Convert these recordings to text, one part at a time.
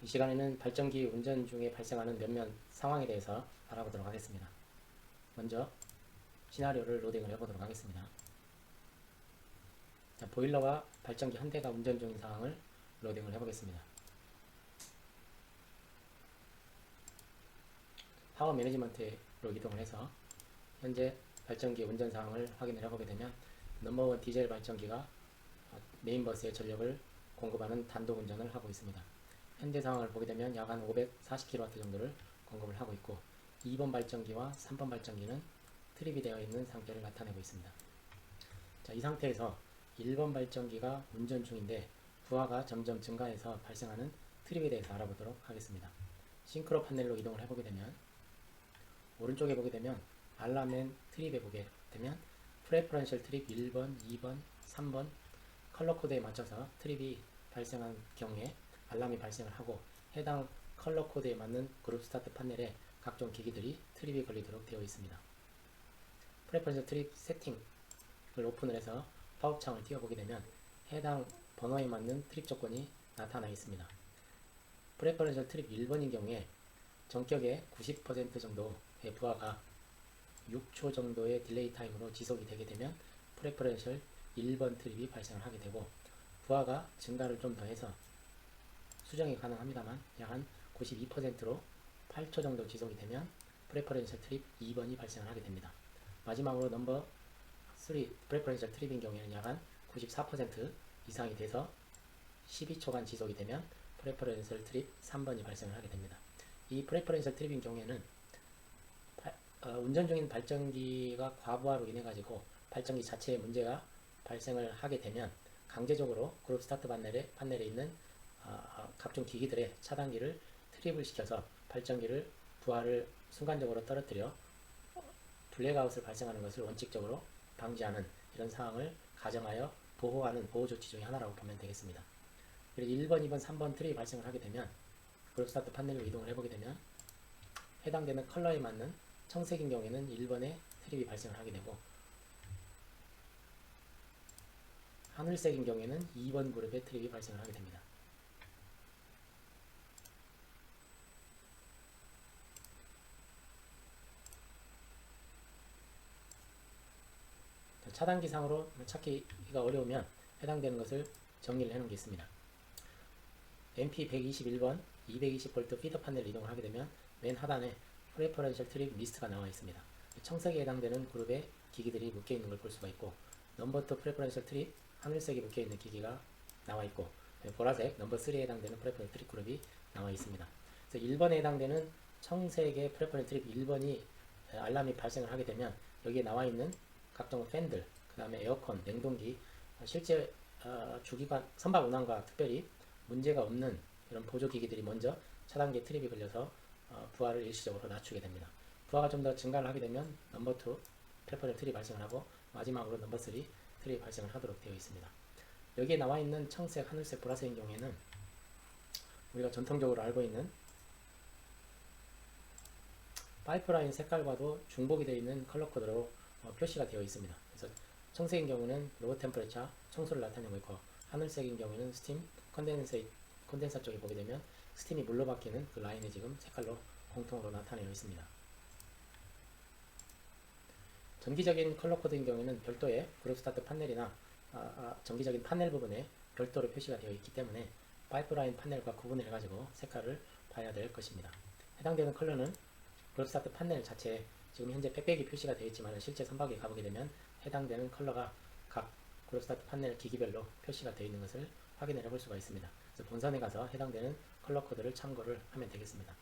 이 시간에는 발전기 운전 중에 발생하는 몇몇 상황에 대해서 알아보도록 하겠습니다. 먼저 시나리오를 로딩을 해보도록 하겠습니다. 자, 보일러와 발전기 한 대가 운전 중인 상황을 로딩을 해보겠습니다. 파워 매니지먼트로 이동을 해서 현재 발전기 운전 상황을 확인을 해보게 되면 넘버원 디젤 발전기가 메인버스의 전력을 공급하는 단독 운전을 하고 있습니다. 현재 상황을 보게 되면 약 한 540kW 정도를 공급을 하고 있고 2번 발전기와 3번 발전기는 트립이 되어 있는 상태를 나타내고 있습니다. 자, 이 상태에서 1번 발전기가 운전 중인데 부하가 점점 증가해서 발생하는 트립에 대해서 알아보도록 하겠습니다. 싱크로 판넬로 이동을 해보게 되면 오른쪽에 보게 되면 알람앤 트립에 보게 되면 프레퍼런셜 트립 1번, 2번, 3번 컬러 코드에 맞춰서 트립이 발생한 경우에 알람이 발생을 하고 해당 컬러 코드에 맞는 그룹 스타트 판넬에 각종 기기들이 트립이 걸리도록 되어 있습니다. 프레퍼런셜 트립 세팅을 오픈을 해서 파업창을 띄워보게 되면 해당 번호에 맞는 트립 조건이 나타나 있습니다. 프레퍼런셜 트립 1번인 경우에 전격의 90% 정도의 부하가 6초 정도의 딜레이 타임으로 지속이 되게 되면 프레퍼런셜 1번 트립이 발생을 하게 되고 부하가 증가를 좀 더해서 수정이 가능합니다만 약 한 92%로 8초 정도 지속이 되면 프레퍼런셜 트립 2번이 발생을 하게 됩니다. 마지막으로 넘버 3 프레퍼런셜 트립인 경우에는 약 한 94% 이상이 돼서 12초간 지속이 되면 프레퍼런셜 트립 3번이 발생을 하게 됩니다. 이 프레퍼런셜 트립인 경우에는 운전 중인 발전기가 과부하로 인해 가지고 발전기 자체에 문제가 발생을 하게 되면 강제적으로 그룹 스타트 판넬에 있는 각종 기기들의 차단기를 트립을 시켜서 발전기를 부하를 순간적으로 떨어뜨려 블랙아웃을 발생하는 것을 원칙적으로 방지하는 이런 상황을 가정하여 보호하는 보호 조치 중에 하나라고 보면 되겠습니다. 그리고 1번, 2번, 3번 트립이 발생을 하게 되면 그룹 스타트 판넬로 이동을 해보게 되면 해당되는 컬러에 맞는 청색인 경우에는 1번에 트립이 발생을 하게 되고 하늘색인 경우에는 2번 그룹의 트립이 발생을 하게 됩니다. 차단기상으로 찾기가 어려우면 해당되는 것을 정리를 해놓은 게 있습니다. MP121번 220V 피더 판넬 이동을 하게 되면 맨 하단에 프레퍼런셜 트립 리스트가 나와 있습니다. 청색에 해당되는 그룹의 기기들이 묶여 있는 걸 볼 수가 있고 넘버 2 프레퍼런셜 트립 하늘색에 묶여 있는 기기가 나와 있고 보라색 넘버 3에 해당되는 프레퍼런셜 트립 그룹이 나와 있습니다. 그래서 1번에 해당되는 청색의 프레퍼런셜 트립 1번이 알람이 발생을 하게 되면 여기에 나와 있는 각종 팬들, 그 다음에 에어컨, 냉동기, 실제 주기관, 선박 운항과 특별히 문제가 없는 이런 보조기기들이 먼저 차단기에 트립이 걸려서 부하를 일시적으로 낮추게 됩니다. 부하가 좀 더 증가를 하게 되면 넘버 2 프레퍼런셜 트립이 발생을 하고 마지막으로 넘버 3 트립이 발생을 하도록 되어 있습니다. 여기에 나와 있는 청색, 하늘색, 보라색인 경우에는 우리가 전통적으로 알고 있는 파이프라인 색깔과도 중복이 되어 있는 컬러 코드로 표시가 되어 있습니다. 그래서 청색인 경우는 로우 템퍼레처 청소를 나타내고 있고 하늘색인 경우는 스팀 컨덴서 쪽에 보게 되면 스팀이 물로 바뀌는 그 라인이 지금 색깔로 공통으로 나타내어 있습니다. 정기적인 컬러 코드인 경우에는 별도의 그룹 스타트 판넬이나 정기적인 판넬 부분에 별도로 표시가 되어 있기 때문에 파이프라인 판넬과 구분을 해가지고 색깔을 봐야 될 것입니다. 해당되는 컬러는 그룹 스타트 판넬 자체에 지금 현재 빽빽이 표시가 되어 있지만 실제 선박에 가보게 되면 해당되는 컬러가 각 그룹 스타트 판넬 기기별로 표시가 되어 있는 것을 확인을 해볼 수가 있습니다. 그래서 본선에 가서 해당되는 컬러 코드를 참고를 하면 되겠습니다.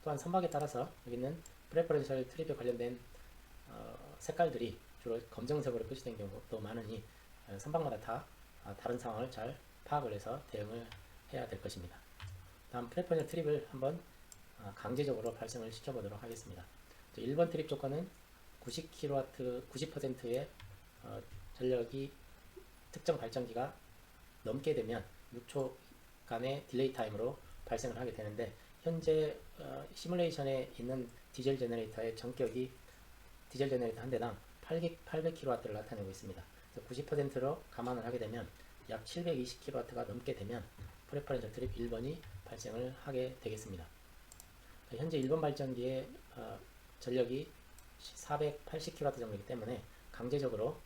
또한 선박에 따라서 여기 있는 프레퍼런셜 트립에 관련된 색깔들이 주로 검정색으로 표시된 경우도 많으니 선박마다 다 다른 상황을 잘 파악을 해서 대응을 해야 될 것입니다. 다음 프레퍼런셜 트립을 한번 강제적으로 발생을 시켜보도록 하겠습니다. 1번 트립 조건은 90kW, 90%의 전력이 특정 발전기가 넘게 되면 6초간의 딜레이 타임으로 발생을 하게 되는데 현재 시뮬레이션에 있는 디젤 제너레이터의 전격이 디젤 제너레이터 한 대당 800kW를 나타내고 있습니다. 90%로 감안을 하게 되면 약 720kW가 넘게 되면 프레퍼런셜 트립 1번이 발생을 하게 되겠습니다. 현재 1번 발전기의 전력이 480kW 정도이기 때문에 강제적으로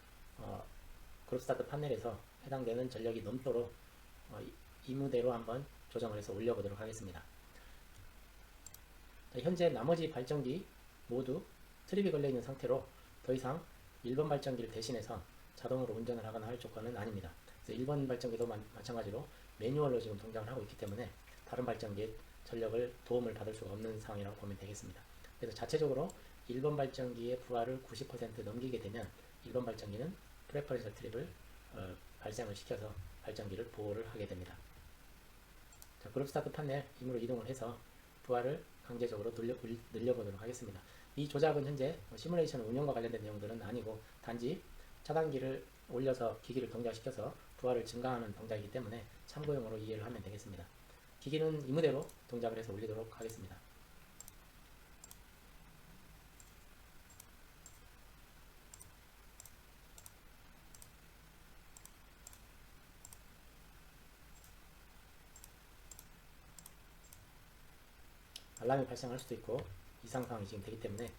그룹 스타트 판넬에서 해당되는 전력이 넘도록 이무대로 한번 조정을 해서 올려보도록 하겠습니다. 현재 나머지 발전기 모두 트립이 걸려있는 상태로 더 이상 1번 발전기를 대신해서 자동으로 운전을 하거나 할 조건은 아닙니다. 그래서 1번 발전기도 마찬가지로 매뉴얼로 지금 동작을 하고 있기 때문에 다른 발전기의 전력을 도움을 받을 수가 없는 상황이라고 보면 되겠습니다. 그래서 자체적으로 1번 발전기의 부하를 90% 넘기게 되면 1번 발전기는 프레퍼런셜 트립을 발생을 시켜서 발전기를 보호를 하게 됩니다. 자, 그룹 스타트 판넬 임으로 이동을 해서 부하를 강제적으로 늘려보도록 하겠습니다. 이 조작은 현재 시뮬레이션 운영과 관련된 내용들은 아니고 단지 차단기를 올려서 기기를 동작시켜서 부하를 증가하는 동작이기 때문에 참고용으로 이해를 하면 되겠습니다. 기기는 이무대로 동작을 해서 올리도록 하겠습니다. 알람이 발생할 수도 있고 이상 상황이 지금 되기 때문에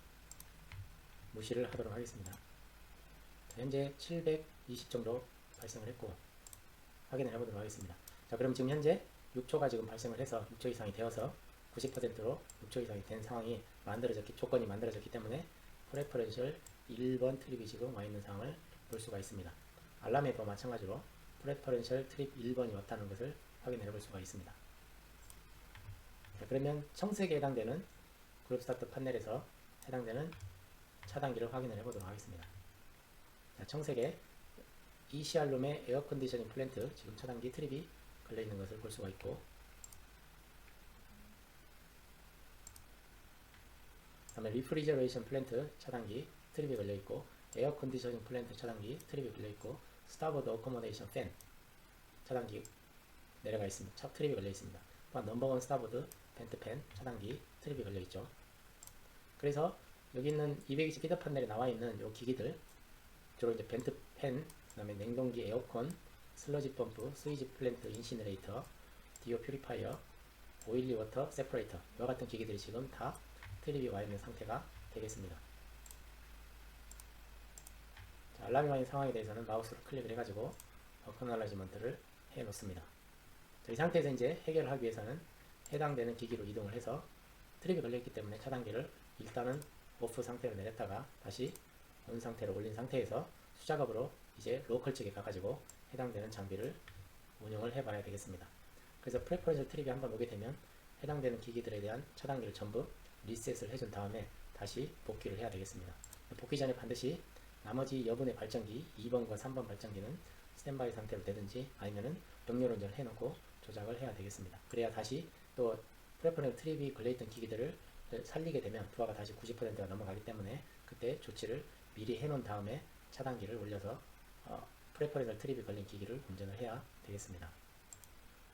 무시를 하도록 하겠습니다. 현재 720 정도 발생을 했고 확인을 해보도록 하겠습니다. 자, 그럼 지금 현재 6초가 지금 발생을 해서 6초 이상이 되어서 90%로 6초 이상이 된 상황이 조건이 만들어졌기 때문에 프레퍼런셜 1번 트립이 지금 와 있는 상황을 볼 수가 있습니다. 알람에도 마찬가지로 프레퍼런셜 트립 1번이 왔다는 것을 확인해 볼 수가 있습니다. 자, 그러면 청색에 해당되는 그룹 스타트 판넬에서 해당되는 차단기를 확인을 해보도록 하겠습니다. 자, 청색에 ECR룸의 에어 컨디셔닝 플랜트 지금 차단기 트립이 걸려있는 것을 볼 수가 있고, 그 다음에 리프리저레이션 플랜트 차단기 트립이 걸려있고, 에어 컨디셔닝 플랜트 차단기 트립이 걸려있고, 스타보드 어코모데이션 팬 차단기 내려가 있습니다. 트립이 걸려있습니다. 또한 넘버원 스타보드 벤트 팬 차단기 트립이 걸려있죠. 그래서 여기 있는 220 피더 판넬에 나와 있는 요 기기들, 주로 이제 벤트 팬, 그 다음에 냉동기 에어컨, 슬러지 펌프, 스위지 플랜트 인시너레이터, 디오 퓨리파이어, 오일리 워터 세퍼레이터, 이와 같은 기기들이 지금 다 트립이 와 있는 상태가 되겠습니다. 자, 알람이 와 있는 상황에 대해서는 마우스로 클릭을 해가지고 어커널라이즈먼트를 해 놓습니다. 이 상태에서 이제 해결을 하기 위해서는 해당되는 기기로 이동을 해서 트립이 걸려있기 때문에 차단기를 일단은 오프 상태로 내렸다가 다시 온 상태로 올린 상태에서 수작업으로 이제 로컬 측에 가가지고 해당되는 장비를 운영을 해봐야 되겠습니다. 그래서 프레퍼런셜 트립이 한번 오게 되면 해당되는 기기들에 대한 차단기를 전부 리셋을 해준 다음에 다시 복귀를 해야 되겠습니다. 복귀 전에 반드시 나머지 여분의 발전기 2번과 3번 발전기는 스탠바이 상태로 되든지 아니면은 병렬 운전을 해놓고 조작을 해야 되겠습니다. 그래야 다시 또 프레퍼런셜 트립이 걸려있던 기기들을 살리게 되면 부하가 다시 90%가 넘어가기 때문에 그때 조치를 미리 해놓은 다음에 차단기를 올려서 프레퍼런셜 트립이 걸린 기기를 운전을 해야 되겠습니다.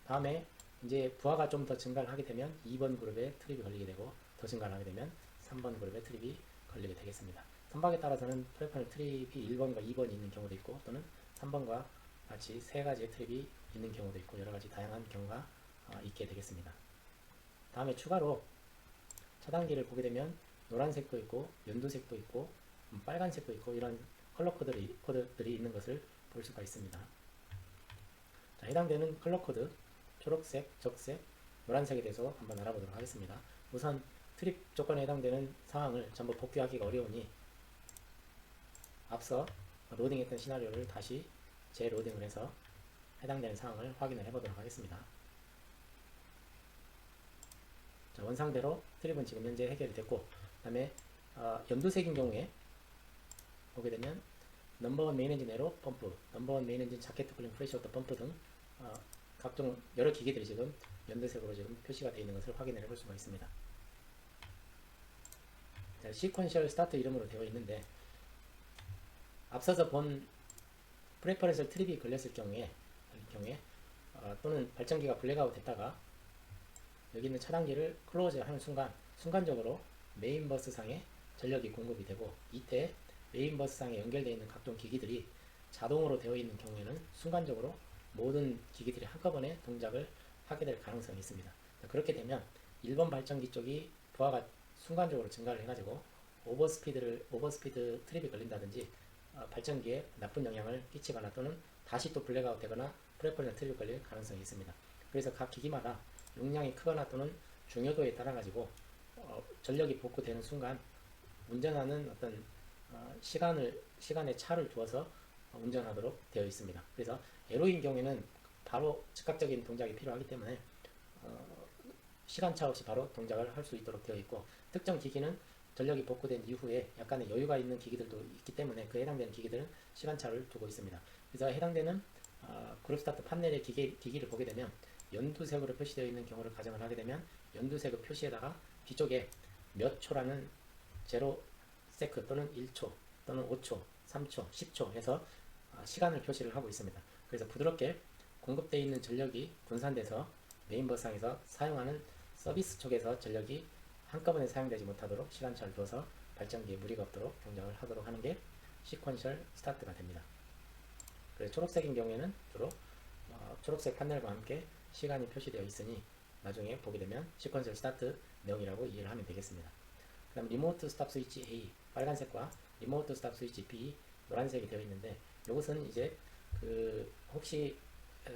다음에 이제 부하가 좀 더 증가를 하게 되면 2번 그룹에 트립이 걸리게 되고, 더 증가를 하게 되면 3번 그룹에 트립이 걸리게 되겠습니다. 선박에 따라서는 프레퍼런셜 트립이 1번과 2번이 있는 경우도 있고, 또는 3번과 같이 세 가지의 트립이 있는 경우도 있고, 여러 가지 다양한 경우가 있게 되겠습니다. 다음에 추가로 차단기를 보게 되면 노란색도 있고 연두색도 있고 빨간색도 있고 이런 컬러 코드들이 있는 것을 볼 수가 있습니다. 자, 해당되는 컬러 코드 초록색, 적색, 노란색에 대해서 한번 알아보도록 하겠습니다. 우선 트립 조건에 해당되는 상황을 전부 복귀하기가 어려우니 앞서 로딩했던 시나리오를 다시 재로딩을 해서 해당되는 상황을 확인을 해보도록 하겠습니다. 자, 원상대로 트립은 지금 현재 해결이 됐고, 그 다음에 연두색인 경우에 보게 되면 넘버원 메인 엔진 에로 펌프, 넘버원 메인 엔진 자켓 쿨링 프레셔 펌프 등 각종 여러 기기들이 지금 연두색으로 지금 표시가 되어 있는 것을 확인을 해볼 수가 있습니다. 자, 시퀀셜 스타트 이름으로 되어 있는데, 앞서서 본 프레퍼런셜 트립이 걸렸을 경우에 또는 발전기가 블랙아웃 됐다가 여기 있는 차단기를 클로즈 하는 순간적으로 메인 버스 상에 전력이 공급이 되고, 이때 메인 버스 상에 연결되어 있는 각종 기기들이 자동으로 되어 있는 경우에는 순간적으로 모든 기기들이 한꺼번에 동작을 하게 될 가능성이 있습니다. 그렇게 되면 1번 발전기 쪽이 부하가 순간적으로 증가를 해가지고 오버스피드 트립이 걸린다든지 발전기에 나쁜 영향을 끼치거나 또는 다시 또 블랙아웃 되거나 프레폴리나 트립이 걸릴 가능성이 있습니다. 그래서 각 기기마다 용량이 크거나 또는 중요도에 따라 가지고 전력이 복구되는 순간 운전하는 어떤 시간의 차를 두어서 운전하도록 되어 있습니다. 그래서 에로인 경우에는 바로 즉각적인 동작이 필요하기 때문에 시간차 없이 바로 동작을 할 수 있도록 되어 있고, 특정 기기는 전력이 복구된 이후에 약간의 여유가 있는 기기들도 있기 때문에 그 해당되는 기기들은 시간차를 두고 있습니다. 그래서 해당되는 그룹스타트 판넬의 기기를 보게 되면 연두색으로 표시되어 있는 경우를 가정을 하게 되면 연두색 표시에다가 뒤쪽에 몇 초라는 제로 세크 또는 1초 또는 5초, 3초, 10초 해서 시간을 표시를 하고 있습니다. 그래서 부드럽게 공급되어 있는 전력이 분산돼서 메인버스상에서 사용하는 서비스 쪽에서 전력이 한꺼번에 사용되지 못하도록 시간차를 둬서 발전기에 무리가 없도록 동작을 하도록 하는 게 시퀀셜 스타트가 됩니다. 그래서 초록색인 경우에는 주로 초록색 판넬과 함께 시간이 표시되어 있으니 나중에 보게 되면 시퀀셜 스타트 내용이라고 이해를 하면 되겠습니다. 그 다음 리모트 스탑 스위치 A 빨간색과 리모트 스탑 스위치 B 노란색이 되어 있는데, 이것은 이제 혹시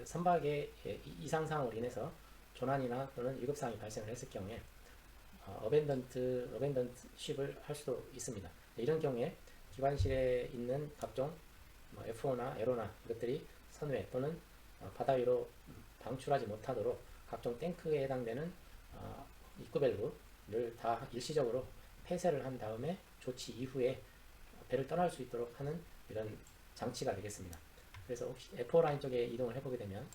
선박의 이상사항으로 인해서 조난이나 또는 위급사항이 발생을 했을 경우에 어벤던트 쉽을 할 수도 있습니다. 이런 경우에 기관실에 있는 각종 F5나 에로나 이것들이 선회 또는 바다 위로 방출하지 못하도록 각종 탱크에 해당되는 입구 밸브를 다 일시적으로 폐쇄를 한 다음에 조치 이후에 배를 떠날 수 있도록 하는 이런 장치가 되겠습니다. 그래서 혹시 F4 라인 쪽에 이동을 해보게 되면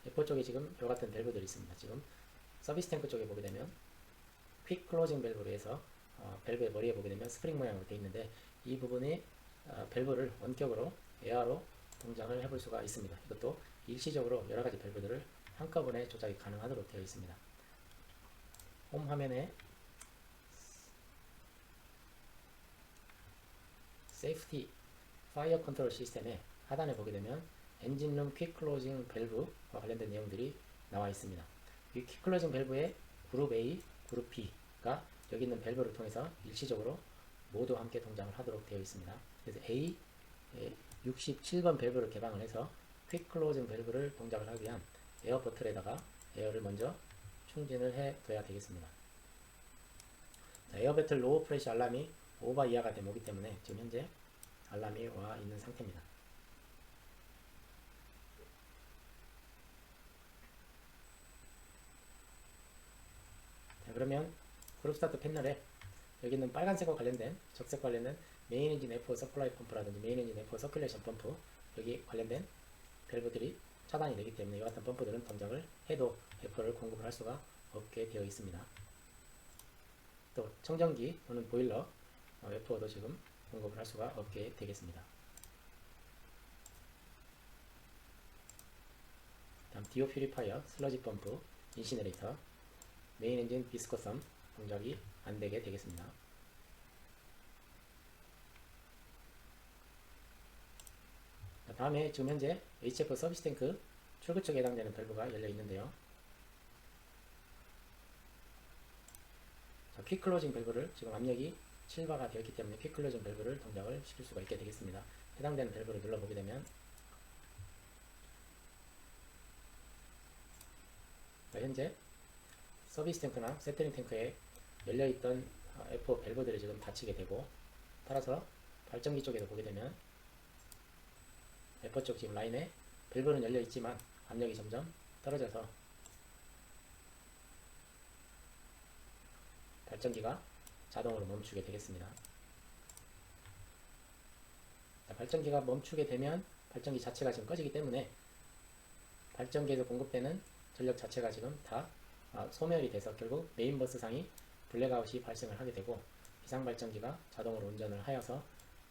F4 쪽에 지금 이와 같은 밸브들이 있습니다. 지금 서비스 탱크 쪽에 보게 되면 퀵 클로징 밸브로 해서 밸브의 머리에 보게 되면 스프링 모양으로 되어 있는데, 이 부분이 밸브를 원격으로 에어로 동작을 해볼 수가 있습니다. 이것도 일시적으로 여러가지 밸브들을 한꺼번에 조작이 가능하도록 되어 있습니다. 홈 화면에 세이프티 파이어 컨트롤 시스템의 하단에 보게 되면 엔진룸 퀵 클로징 밸브와 관련된 내용들이 나와 있습니다. 이 퀵 클로징 밸브의 그룹 A, 그룹 B가 여기 있는 밸브를 통해서 일시적으로 모두 함께 동작을 하도록 되어 있습니다. 그래서 A 67번 밸브를 개방을 해서 퀵 클로징 밸브를 동작을 하기 위한 에어 버틀에다가 에어를 먼저 충진을 해 둬야 되겠습니다. 에어 배틀 로우 프레시 알람이 오버 이하가 되면 오기 때문에 지금 현재 알람이 와 있는 상태입니다. 자, 그러면 그룹 스타트 패널에 여기 있는 빨간색과 관련된 적색 관련된 메인 엔진 F4 서플라이 펌프라든지 메인 엔진 F4 서큘레이션 펌프, 여기 관련된 밸브들이 차단이 되기 때문에 이와 같은 펌프들은 동작을 해도 F4를 공급을 할 수가 없게 되어 있습니다. 또 청정기 또는 보일러 F4도 지금 공급을 할 수가 없게 되겠습니다. 다음 디오 퓨리파이어, 슬러지 펌프, 인시네레이터, 메인 엔진 비스코섬 동작이 안되게 되겠습니다. 다음에 지금 현재 HF 서비스 탱크 출구 쪽에 해당되는 밸브가 열려 있는데요. 퀵 클로징 밸브를 지금 압력이 7바가 되었기 때문에 퀵 클로징 밸브를 동작을 시킬 수가 있게 되겠습니다. 해당되는 밸브를 눌러보게 되면 현재 서비스 탱크나 세터링 탱크에 열려있던 F4 밸브들이 지금 닫히게 되고, 따라서 발전기 쪽에도 보게 되면 F4 쪽 지금 라인에 밸브는 열려있지만 압력이 점점 떨어져서 발전기가 자동으로 멈추게 되겠습니다. 자, 발전기가 멈추게 되면 발전기 자체가 지금 꺼지기 때문에 발전기에서 공급되는 전력 자체가 지금 다 소멸이 돼서 결국 메인버스 상이 블랙아웃이 발생을 하게 되고, 비상 발전기가 자동으로 운전을 하여서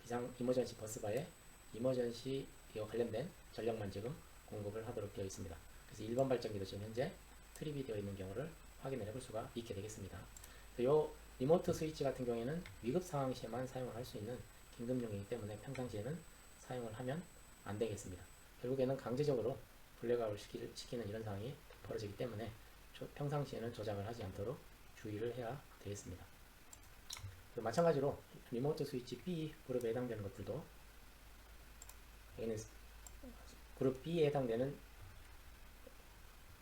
비상 이머전시 버스바에 이머전시 이와 관련된 전력만 지금 공급을 하도록 되어 있습니다. 그래서 1번 발전기도 지금 현재 트립이 되어 있는 경우를 확인을 해볼 수가 있게 되겠습니다. 이 리모트 스위치 같은 경우에는 위급 상황 시에만 사용을 할 수 있는 긴급용이기 때문에 평상시에는 사용을 하면 안 되겠습니다. 결국에는 강제적으로 블랙아웃을 시키는 이런 상황이 벌어지기 때문에 평상시에는 조작을 하지 않도록 주의를 해야 되겠습니다. 마찬가지로 리모트 스위치 B 그룹에 해당되는 것들도 여기는 그룹 B에 해당되는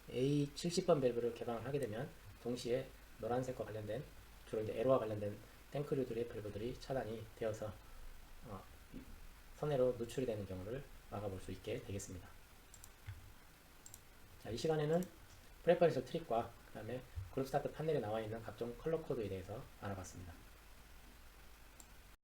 A70번 밸브를 개방을 하게 되면 동시에 노란색과 관련된 주로 이제 에러와 관련된 탱크류들의 밸브들이 차단이 되어서 선회로 노출이 되는 경우를 막아볼 수 있게 되겠습니다. 자, 이 시간에는 프레퍼런셜 트릭과 그 다음에 그룹 스타트 판넬에 나와 있는 각종 컬러 코드에 대해서 알아봤습니다.